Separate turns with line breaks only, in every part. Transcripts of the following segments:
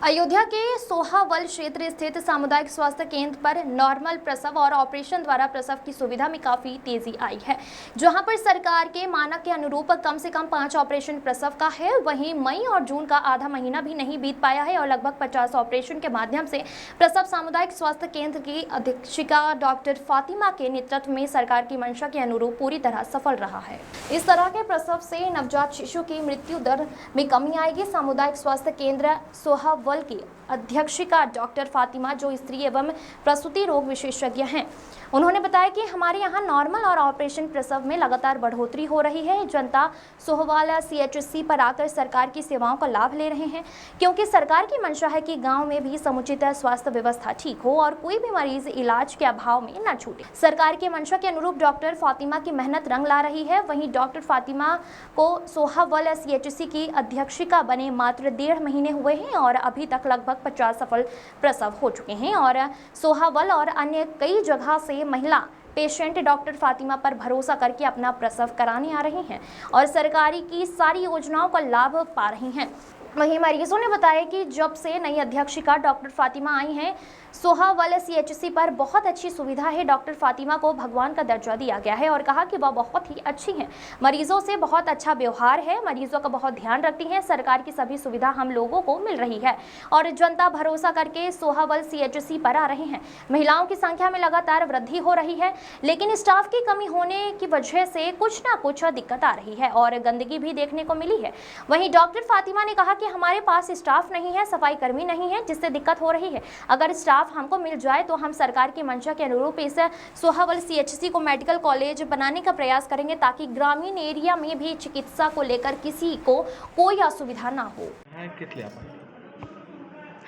अयोध्या के सोहावल क्षेत्र स्थित सामुदायिक स्वास्थ्य केंद्र पर नॉर्मल प्रसव और ऑपरेशन द्वारा प्रसव की सुविधा में काफी तेजी आई है। जहां पर सरकार के मानक के अनुरूप कम से कम 5 ऑपरेशन प्रसव का है, वहीं मई और जून का आधा महीना भी नहीं बीत पाया है और लगभग 50 ऑपरेशन के माध्यम से प्रसव सामुदायिक स्वास्थ्य केंद्र की अधीक्षिका डॉक्टर फातिमा के नेतृत्व में सरकार की मंशा के अनुरूप पूरी तरह सफल रहा है। इस तरह के प्रसव से नवजात शिशु की मृत्यु दर में कमी आएगी। सामुदायिक स्वास्थ्य केंद्र सोहावल की अध्यक्षिका डॉक्टर फातिमा, जो स्त्री एवं प्रसूति रोग विशेषज्ञ हैं, उन्होंने बताया कि हमारे यहाँ नॉर्मल और ऑपरेशन प्रसव में लगातार बढ़ोतरी हो रही है। जनता सोहवाला CHC पर आकर सरकार की सेवाओं का लाभ ले रहे हैं, क्योंकि सरकार की मंशा है कि गांव में भी समुचित स्वास्थ्य व्यवस्था ठीक हो और कोई भी मरीज इलाज के अभाव में न छूटे। सरकार की मंशा के अनुरूप डॉक्टर फातिमा की मेहनत रंग ला रही है। वहीं डॉक्टर फातिमा को सोहावल CHC की अध्यक्षिका बने मात्र 1.5 महीने हुए हैं और अभी तक लगभग 50 सफल प्रसव हो चुके हैं और सोहावल और अन्य कई जगह से महिला पेशेंट डॉक्टर फातिमा पर भरोसा करके अपना प्रसव कराने आ रही हैं और सरकारी की सारी योजनाओं का लाभ पा रही हैं। वहीं मरीजों ने बताया कि जब से नई अध्यक्षिका डॉक्टर फातिमा आई हैं, सोहावल CHC पर बहुत अच्छी सुविधा है। डॉक्टर फातिमा को भगवान का दर्जा दिया गया है और कहा कि वह बहुत ही अच्छी हैं। मरीजों से बहुत अच्छा व्यवहार है, मरीजों का बहुत ध्यान रखती हैं। सरकार की सभी सुविधा हम लोगों को मिल रही है और जनता भरोसा करके सोहावल CHC पर आ रहे हैं। महिलाओं की संख्या में लगातार वृद्धि हो रही है, लेकिन स्टाफ की कमी होने की वजह से कुछ ना कुछ दिक्कत आ रही है और गंदगी भी देखने को मिली है। वहीं डॉक्टर फातिमा ने कहा कि हमारे पास स्टाफ नहीं है, सफाई कर्मी नहीं है, जिससे दिक्कत हो रही है। अगर स्टाफ हमको मिल जाए तो हम सरकार की मंशा के अनुरूप इस सोहावल CHC को मेडिकल कॉलेज बनाने का प्रयास करेंगे, ताकि ग्रामीण एरिया में भी चिकित्सा को लेकर किसी को कोई असुविधा ना हो।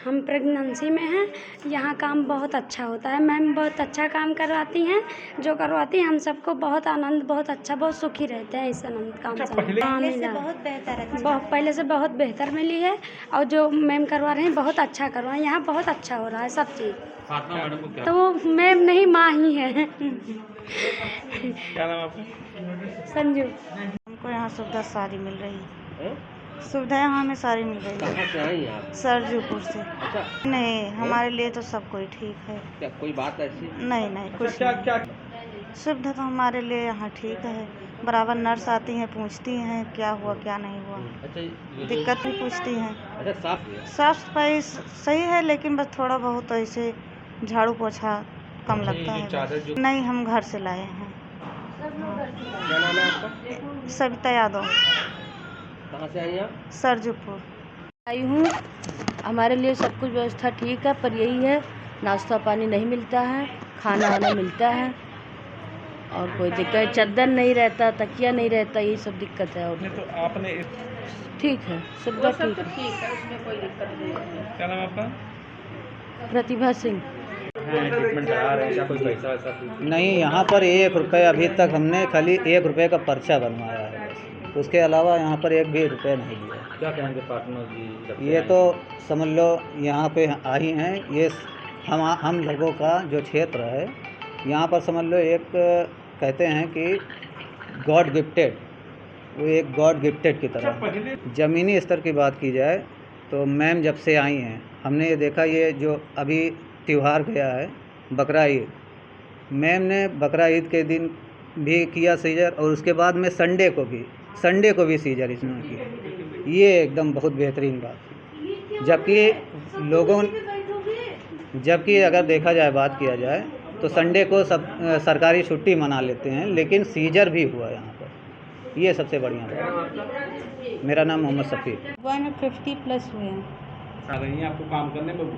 हम प्रेगनेंसी में हैं। यहाँ काम बहुत अच्छा होता है। मैम बहुत अच्छा काम करवाती हैं। जो करवाती हैं हम सबको बहुत आनंद, बहुत अच्छा, बहुत सुखी रहते हैं इस आनंद काम से।
पहले से बहुत बेहतर है।
पहले से बहुत बेहतर मिली है और जो मैम करवा रहे हैं बहुत अच्छा करवा रहे हैं। यहाँ बहुत अच्छा हो रहा है सब चीज़। तो वो मैम नहीं, माँ ही है।
क्या नाम आपका?
संजू।
हमको यहाँ सुविधा सारी मिल रही है। सुविधा यहाँ हमें सारी मिल रही है।
कहाँ से आई हैं आप?
सरजूपुर से।
अच्छा,
नहीं, हमारे लिए तो सब कोई ठीक है।
क्या कोई बात ऐसी?
नहीं कुछ नहीं। सुविधा तो हमारे लिए यहाँ ठीक है। बराबर नर्स आती हैं, पूछती हैं क्या हुआ क्या नहीं हुआ।
अच्छा,
दिक्कत भी पूछती हैं।
अच्छा,
साफ सफाई सही है, लेकिन बस थोड़ा बहुत ऐसे झाड़ू पोछा कम लगता है। नहीं, हम घर से लाए हैं।
क्या नाम है आपका?
सविता यादव।
कहाँ से आई आप?
सरजूपुर
आई हूँ। हमारे लिए सब कुछ व्यवस्था ठीक है, पर यही है नाश्ता पानी नहीं मिलता है, खाना वाना मिलता है और कोई दिक्कत, चद्दर नहीं रहता, तकिया नहीं रहता, यही सब दिक्कत है। और
तो आपने
ठीक है, सब ठीक है।
उसमें कोई दिक्कत नहीं है।
क्या नाम आपका?
प्रतिभा सिंह।
ट्रीटमेंट करा रहे हैं क्या? कोई पैसा वैसा?
नहीं, यहाँ पर 1 रुपये अभी तक हमने खाली 1 रुपये का पर्चा बनवाया है, बस। उसके अलावा यहाँ पर 1 भी रुपये नहीं लिया।
क्या कहेंगे पार्टनर जी?
ये तो समझ लो यहाँ पे आई हैं, ये हम लोगों का जो क्षेत्र है यहाँ पर समझ लो एक कहते हैं कि गॉड गिफ्टेड, वो एक गॉड गिफ्टेड की तरह। ज़मीनी स्तर की बात की जाए तो मैम जब से आई हैं हमने ये देखा, ये जो अभी त्यौहार गया है बकरा ईद, मैम ने बकरा ईद के दिन भी किया सीजर और उसके बाद में संडे को भी सीजर इसने किया। ये एकदम बहुत बेहतरीन बात है। जबकि अगर देखा जाए, बात किया जाए तो संडे को सब सरकारी छुट्टी मना लेते हैं, लेकिन सीजर भी हुआ यहाँ पर, ये सबसे बढ़िया बात है। मेरा नाम मोहम्मद सफ़ी।
150+ हुए हैं।
आ रही हैं आपको काम करने में?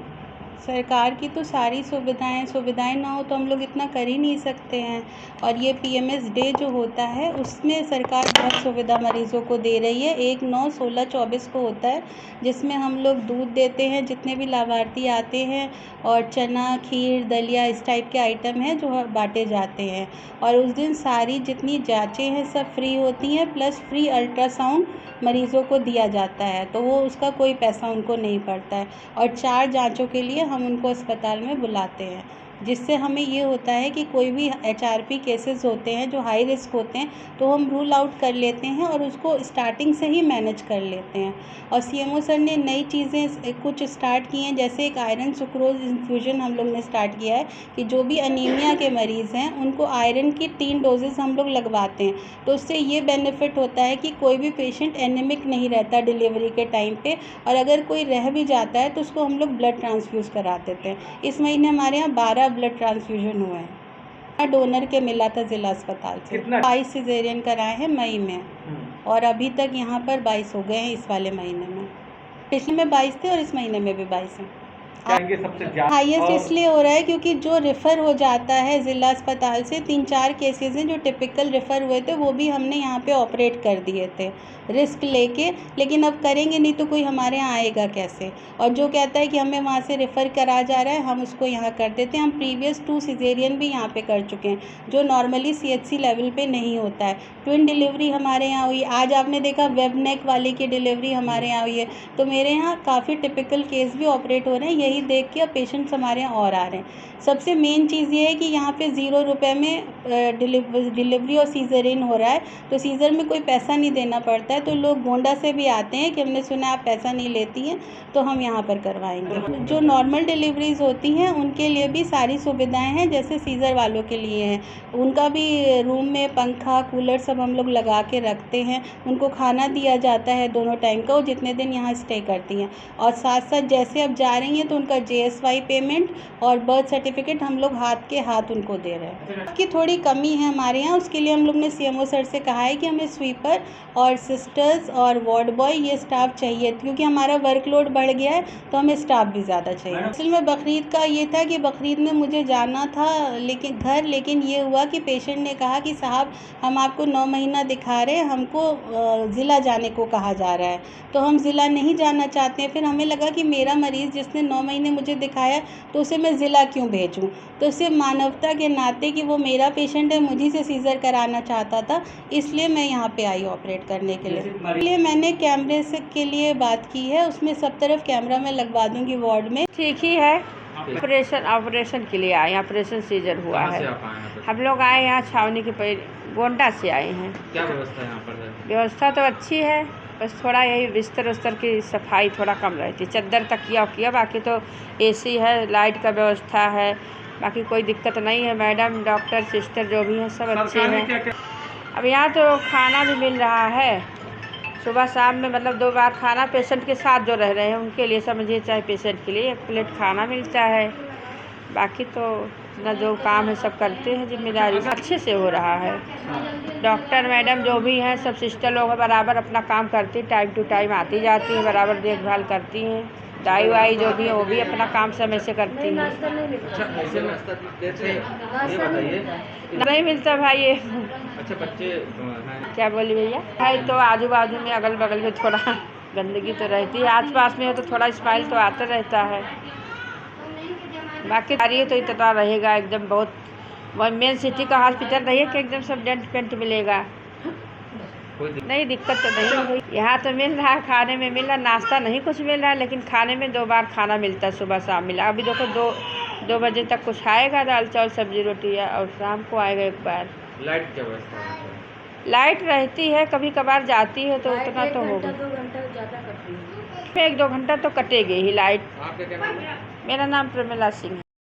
सरकार की तो सारी सुविधाएं ना हो तो हम लोग इतना कर ही नहीं सकते हैं। और ये PMS डे जो होता है उसमें सरकार बहुत सुविधा मरीज़ों को दे रही है। 1, 9, 16, 24 को होता है, जिसमें हम लोग दूध देते हैं जितने भी लाभार्थी आते हैं, और चना, खीर, दलिया इस टाइप के आइटम हैं जो बांटे जाते हैं। और उस दिन सारी जितनी जाँचें हैं सब फ्री होती हैं, प्लस फ्री अल्ट्रासाउंड मरीज़ों को दिया जाता है, तो वो उसका कोई पैसा उनको नहीं पड़ता है। और 4 जाँचों के लिए हम उनको अस्पताल में बुलाते हैं जिससे हमें ये होता है कि कोई भी HRP केसेस होते हैं जो हाई रिस्क होते हैं तो हम रूल आउट कर लेते हैं और उसको स्टार्टिंग से ही मैनेज कर लेते हैं। और CMO सर ने नई चीज़ें कुछ स्टार्ट की हैं, जैसे एक आयरन सुक्रोज इन्फ्यूजन हम लोग ने स्टार्ट किया है कि जो भी अनीमिया के मरीज़ हैं उनको आयरन की 3 डोजेज़ हम लोग लगवाते हैं। तो उससे ये बेनिफिट होता है कि कोई भी पेशेंट एनीमिक नहीं रहता डिलीवरी के टाइम पे, और अगर कोई रह भी जाता है तो उसको हम लोग ब्लड ट्रांसफ्यूज़ करा देते हैं। इस महीने हमारे यहाँ 12 ब्लड ट्रांसफ्यूजन हुए हैं। डोनर के मिला था ज़िला अस्पताल से। 22 सिजेरियन कराए हैं मई में, और अभी तक यहाँ पर 22 हो गए हैं इस वाले महीने में। पिछले में 22 थे और इस महीने में भी 22 हैं। हाईएस्ट इसलिए हो रहा है क्योंकि जो रेफ़र हो जाता है ज़िला अस्पताल से, 3-4 केसेस हैं जो टिपिकल रेफ़र हुए थे, वो भी हमने यहाँ पे ऑपरेट कर दिए थे रिस्क लेके। लेकिन अब करेंगे नहीं तो कोई हमारे यहाँ आएगा कैसे, और जो कहता है कि हमें वहाँ से रेफ़र करा जा रहा है हम उसको यहाँ कर देते हैं। हम प्रीवियस 2 सिजेरियन भी यहाँ पे कर चुके हैं जो नॉर्मली CHC लेवल पे नहीं होता है। ट्विन डिलीवरी हमारे यहाँ हुई, आज आपने देखा वेब नेक वाले की डिलीवरी हमारे यहाँ हुई है। तो मेरे यहाँ काफ़ी टिपिकल केस भी ऑपरेट हो रहे हैं, यही देख के अब पेशेंट्स हमारे यहाँ और आ रहे हैं। सबसे मेन चीज़ ये है कि यहाँ पे 0 रुपये में डिलीवरी और सीज़रियन हो रहा है, तो सीज़र में कोई पैसा नहीं देना पड़ता है। तो लोग गोंडा से भी आते हैं कि हमने सुना आप पैसा नहीं लेती हैं तो हम यहाँ पर करवाएंगे। जो नॉर्मल डिलीवरीज होती हैं उनके लिए भी सारी सुविधाएं हैं, जैसे सीज़र वालों के लिए हैं। उनका भी रूम में पंखा कूलर सब हम लोग लगा के रखते हैं। उनको खाना दिया जाता है दोनों टाइम का, वो जितने दिन यहाँ स्टे करती हैं। और साथ साथ जैसे अब जा रही हैं तो उनका JSY पेमेंट और बर्थ सर्टिफिकेट हम लोग हाथ के हाथ उनको दे रहे हैं। उसकी थोड़ी कमी है हमारे यहाँ, उसके लिए हम लोग ने CMO सर से कहा है कि हमें स्वीपर और सिस्टर्स और वार्ड बॉय ये स्टाफ चाहिए, क्योंकि हमारा वर्कलोड बढ़ गया है तो हमें स्टाफ भी ज़्यादा चाहिए। असल में बकरीद का ये था कि बकरीद में मुझे जाना था लेकिन ये हुआ कि पेशेंट ने कहा कि साहब हम आपको 9 महीना दिखा रहे हैं, हमको ज़िला जाने को कहा जा रहा है, तो हम ज़िला नहीं जाना चाहते हैं। फिर हमें लगा कि मेरा मरीज़ जिसने 9 महीने मुझे दिखाया तो उसे मैं ज़िला क्यों भेजूं। तो उसे मानवता के नाते कि वो मेरा पेशेंट है, मुझी से सीज़र कराना चाहता था, इसलिए मैं यहाँ पे आई ऑपरेट करने के लिए। मैंने कैमरे से के लिए बात की है, उसमें सब तरफ कैमरा मैं लगवा दूँगी वार्ड में।
ठीक ही है। ऑपरेशन के लिए आए, ऑपरेशन सीजर हुआ है। हम लोग आए यहाँ छावनी के गोंडा से आए हैं।
क्या व्यवस्था है यहाँ पर?
व्यवस्था तो अच्छी है, बस थोड़ा यही बिस्तर उस्तर की सफाई थोड़ा कम रहती है। चद्दर तकिया उकिया, बाकी तो AC है, लाइट का व्यवस्था है, बाकी कोई दिक्कत नहीं है। मैडम डॉक्टर सिस्टर जो भी हैं सब अच्छे हैं। अब यहाँ तो खाना भी मिल रहा है सुबह शाम में, मतलब 2 बार खाना पेशेंट के साथ जो रह रहे हैं उनके लिए समझिए, चाहे पेशेंट के लिए 1 प्लेट खाना मिलता है। बाकी तो ना जो काम है सब करते हैं, जिम्मेदारी अच्छे से हो रहा है। डॉक्टर मैडम जो भी हैं सब सिस्टर लोग हैं, बराबर अपना काम करती, टाइम टू टाइम आती जाती हैं, बराबर देखभाल करती हैं। दाई वाई जो भी है वो भी अपना काम समय से करती हैं। नहीं मिलता भाई ये।
अच्छा, बच्चे हैं?
क्या बोली भैया? है तो आजू बाजू में अगल बगल में थोड़ा गंदगी तो रहती है, आस पास में हो तो थोड़ा स्मेल तो आता रहता है। बाकी कार्य तो इतना रहेगा एकदम, बहुत मेन सिटी का हॉस्पिटल रही है कि एकदम सब डेंट पेंट मिलेगा, नहीं दिक्कत तो नहीं हुई। यहाँ तो मिल रहा है, खाने में मिल रहा, नाश्ता नहीं कुछ मिल रहा है, लेकिन खाने में 2 बार खाना मिलता है, सुबह शाम मिला। अभी देखो 2 बजे तक कुछ आएगा, दाल चावल सब्जी रोटी, और शाम को आएगा 1 बार।
लाइट क्या व्यवस्था है?
लाइट रहती है, कभी कभार जाती है तो उतना तो होगा, 1-2 घंटा तो कटेगी ही लाइट।
आपका क्या नाम है?
मेरा नाम प्रमिला सिंह है।